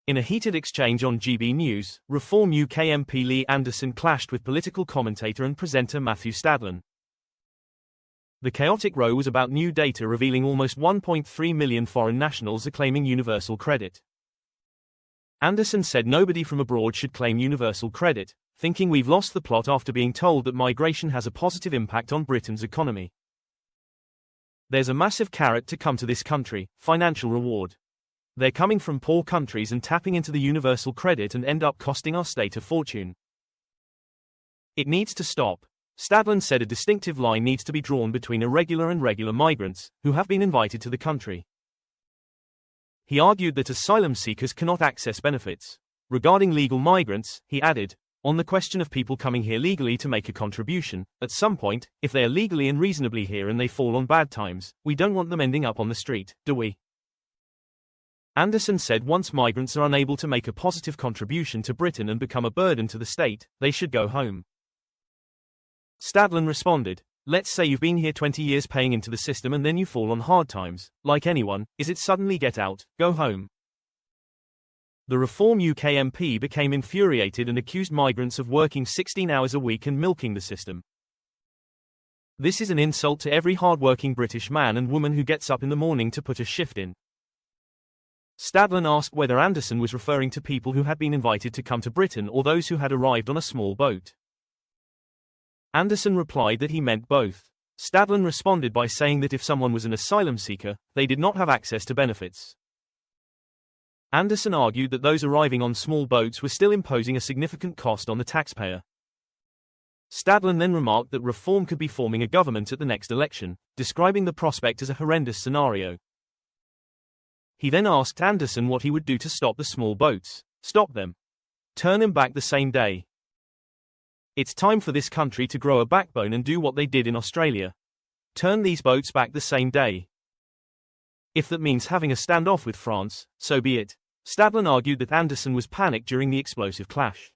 In a heated exchange on GB News, Reform UK MP Lee Anderson clashed with political commentator and presenter Matthew Stadlen. The chaotic row was about new data revealing almost 1.3 million foreign nationals are claiming universal credit. Anderson said nobody from abroad should claim universal credit, thinking we've lost the plot after being told that migration has a positive impact on Britain's economy. There's a massive carrot to come to this country, financial reward. They're coming from poor countries and tapping into the universal credit and end up costing our state a fortune. It needs to stop. Stadlen said a distinctive line needs to be drawn between irregular and regular migrants, who have been invited to the country. He argued that asylum seekers cannot access benefits. Regarding legal migrants, he added, on the question of people coming here legally to make a contribution, at some point, if they are legally and reasonably here and they fall on bad times, we don't want them ending up on the street, do we? Anderson said once migrants are unable to make a positive contribution to Britain and become a burden to the state, they should go home. Stadlen responded, let's say you've been here 20 years paying into the system and then you fall on hard times, like anyone, is it suddenly get out, go home? The Reform UK MP became infuriated and accused migrants of working 16 hours a week and milking the system. This is an insult to every hard-working British man and woman who gets up in the morning to put a shift in. Stadlen asked whether Anderson was referring to people who had been invited to come to Britain or those who had arrived on a small boat. Anderson replied that he meant both. Stadlen responded by saying that if someone was an asylum seeker, they did not have access to benefits. Anderson argued that those arriving on small boats were still imposing a significant cost on the taxpayer. Stadlen then remarked that Reform could be forming a government at the next election, describing the prospect as a horrendous scenario. He then asked Anderson what he would do to stop the small boats. Stop them. Turn them back the same day. It's time for this country to grow a backbone and do what they did in Australia. Turn these boats back the same day. If that means having a standoff with France, so be it. Stadlen argued that Anderson was panicked during the explosive clash.